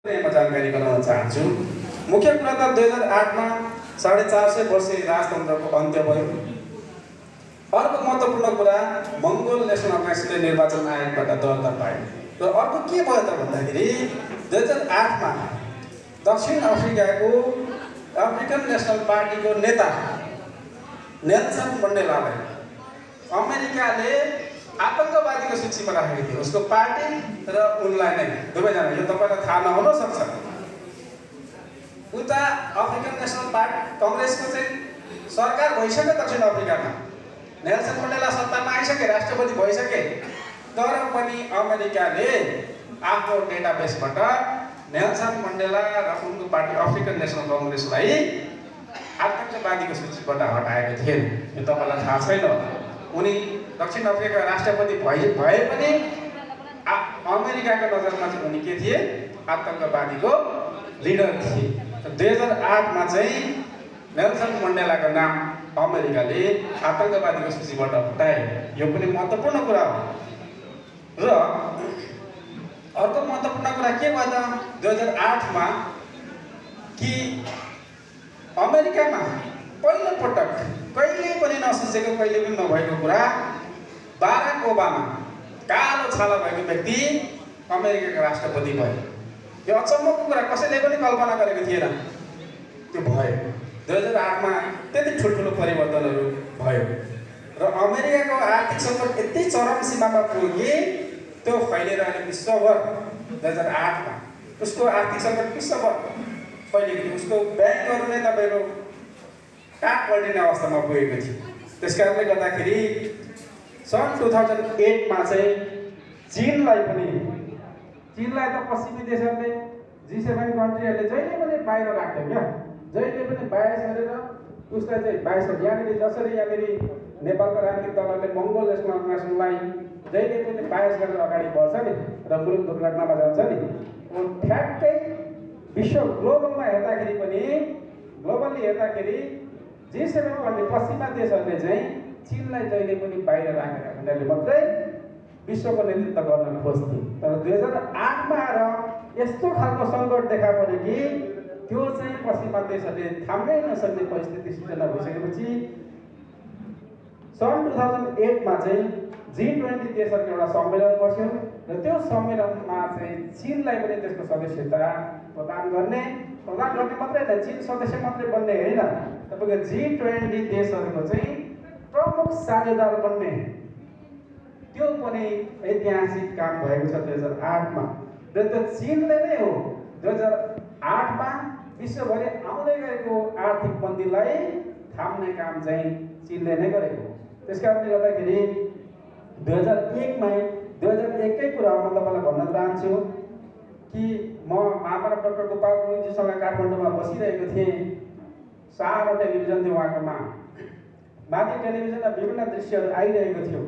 म जानकारी गराउन चाहन्छु। मुख्य कुरा त 2008 मा 450 वर्षीय राजतन्त्रको अन्त्य भयो। अर्को महत्त्वपूर्ण कुरा मङ्गोल नेसनल अर्गनाइजेसनले निर्वाचन आयोगबाट दर्ता पायो। र अर्को के भयो त भन्दाखेरि 2008 मा दक्षिण अफ्रिकाको अफ्रिकन नेसनल पार्टीको नेता नेल्सन मण्डेलालाई अमेरिकाले आतंकवादीको सूचीमा राखेको थियो। उसको पार्टी र उनलाई नै दुवैजना, यो तपाईलाई थाहा नहुन सक्छ। उता अफ्रिकन नेसनल पार्टी कांग्रेसको चाहिँ सरकार भइसक्यो दक्षिण अफ्रिकामा। नेल्सन मण्डेला सत्तामा आइसके, राष्ट्रपति भइसके, तर पनि अमेरिकाले आफ्नो डेटाबेसबाट नेल्सन मण्डेला र उनको पार्टी अफ्रिकन नेसनल कांग्रेसलाई आतंकवादीको सूचीबाट हटाएको थिए। यो तपाईलाई थाहा छैन होला। उनी दक्षिण अफ्रिका राष्ट्रपति भए पनि अमेरिकाको नजरमा चाहिँ उनी के थिए? आतंकवादीको लिडर थिए। 2008 मा चाहिँ नेल्सन मण्डेलाको नाम अमेरिकाले आतंकवादीको सूचीबाट हटाए। यो पनि महत्त्वपूर्ण कुरा हो। र अर्को महत्त्वपूर्ण कुरा के भयो त 2008 मा कि अमेरिकामा पहिलो पटक कहिले पनि नसोचेको, कहिले पनि नभएको कुरा, बाराक ओबामा कालो छाला भएको व्यक्ति अमेरिकाको राष्ट्रपति भयो। यो अचम्मको कुरा, कसैले पनि कल्पना गरेको थिएन। त्यो भयो 2008 मा। त्यति ठुल्ठुलो परिवर्तनहरू भयो र अमेरिकाको आर्थिक सङ्कट यति चरम सीमामा पुगे त्यो फैलिएर अहिले विश्वभर 2008 मा उसको आर्थिक सङ्कट विश्वभर फैलिएको थियो। उसको ब्याङ्कहरू नै तपाईँको काट पल्टिने अवस्थामा पुगेको थियो। त्यस कारणले गर्दाखेरि सन् 2008 मा चाहिँ चीनलाई त पश्चिमी देशहरूले G7 कन्ट्रीहरूले जहिले पनि बाहिर राख्थ्यो क्या। जहिले पनि बायस गरेर उसलाई चाहिँ बायस यहाँनिर जसरी यहाँनिर नेपालको राजनीतिक दलहरूले मङ्गोल नेसनल अर्गनाइजेसनलाई जहिले पनि बायस गरेर अगाडि बढ्छ नि र मुलुक दुर्घटनामा जान्छ नि, ठ्याक्कै विश्व ग्लोबली हेर्दाखेरि G7 कन्ट्री पश्चिमा देशहरूले चाहिँ चीनलाई जहिले पनि बाहिर राखेर उनीहरूले मात्रै विश्वको नेतृत्व गर्न खोज्थे। तर 2008 मा आएर यस्तो खालको सङ्कट देखा पर्यो कि त्यो चाहिँ पश्चिमा देशहरूले थाम्नै नसक्ने परिस्थिति सिर्जना भइसकेपछि सन् 2008 मा चाहिँ G20 देशहरूको एउटा सम्मेलन बस्यो र त्यो सम्मेलनमा चाहिँ चीनलाई पनि त्यसको सदस्यता प्रदान गर्ने मात्रै होइन, चीन सदस्य मात्रै बन्ने होइन, तपाईँको G20 देशहरूको चाहिँ प्रमुख साझेदार बन्ने, त्यो पनि ऐतिहासिक काम भएको छ 2008 मा। र त्यो चीनले नै हो 2008 मा विश्वभरि आउँदै गएको आर्थिक मन्दीलाई थाम्ने काम चाहिँ चीनले नै गरेको। त्यस कारणले गर्दाखेरि 2001 कै कुरा म तपाईँलाई भन्न चाहन्छु कि म महामानव डाक्टर गोपाल गुरुङजीसँग काठमाडौँमा बसिरहेको थिएँ। सानो टेलिभिजन थियो उहाँकोमा, माथि टेलिभिजनमा विभिन्न दृश्यहरू आइरहेको थियो।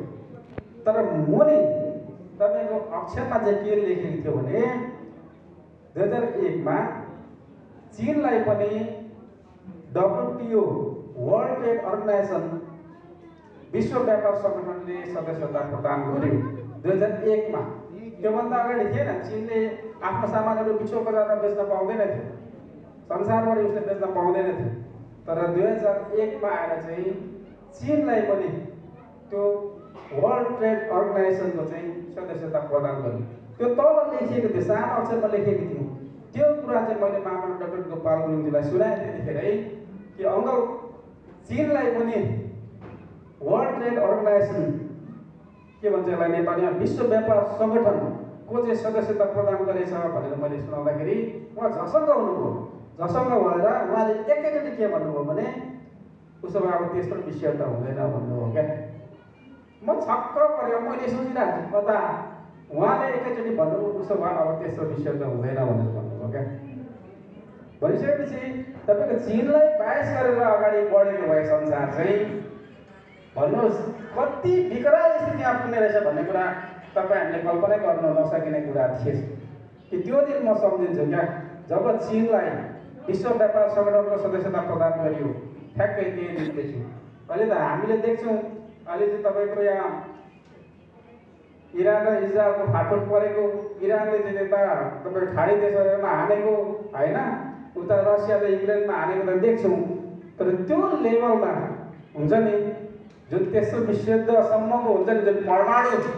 तर मुनि तपाईँको अक्षरमा चाहिँ के लेखेको थियो भने 2001 मा चीनलाई पनि WTO वर्ल्ड ट्रेड अर्गनाइजेसन विश्व व्यापार सङ्गठनले सदस्यता प्रदान गर्यो 2001 मा। त्योभन्दा अगाडि थिएन। चीनले आफ्नो सामानहरू विश्व बजारमा बेच्न पाउँदैन थियो, संसारभरि उसले बेच्न पाउँदैन थियो। तर 2001 मा आएर चाहिँ चीनलाई पनि त्यो वर्ल्ड ट्रेड अर्गनाइजेसनको चाहिँ सदस्यता प्रदान गर्यो। त्यो तल लेखिएको थियो, सानो अक्षरमा लेखिएको थियो। त्यो कुरा चाहिँ मैले महामानव डाक्टर गोपाल गुरुङजीलाई सुनाएँ त्यतिखेरै कि अङ्कल, चीनलाई पनि वर्ल्ड ट्रेड अर्गनाइजेसन के भन्छ यसलाई नेपालीमा विश्व व्यापार सङ्गठनको चाहिँ सदस्यता प्रदान गरेछ भनेर मैले सुनाउँदाखेरि उहाँ झसङ्ग हुनुभयो। झसङ्ग भएर उहाँले एकैचोटि के भन्नुभयो भने उसो भए अब त्यस्तो विषय त हुँदैन भन्नुभयो क्या। म छक्क पऱ्यो। मैले सोचिरहेको छु कता उहाँले एकैचोटि भन्नुभयो उसो भए अब त्यस्तो विषय त हुँदैन भनेर भन्नुभयो क्या। भनिसकेपछि तपाईँको चीनलाई बायस गरेर अगाडि बढेको भए संसार चाहिँ भन्नुहोस् कति विकराल स्थितिमा पुग्ने रहेछ भन्ने कुरा तपाईँ हामीले कल्पनै गर्न नसकिने कुरा थिए। कि त्यो दिन म सम्झिन्छु क्या, जब चीनलाई विश्व व्यापार सङ्गठनको सदस्यता प्रदान गरियो, ठ्याक्कै त्यही दिनदेखि। अहिले त हामीले देख्छौँ, अहिले चाहिँ तपाईँको यहाँ इरान र इजरायलको फाटफुट परेको, इरानले चाहिँ यता तपाईँको खाडी देशहरूमा हानेको होइन, उता रसियाले युक्रेनमा हानेको त देख्छौँ। तर त्यो लेभलमा हुन्छ नि, जुन तेस्रो विश्वयुद्धसम्मको हुन्छ नि, जुन परमाणु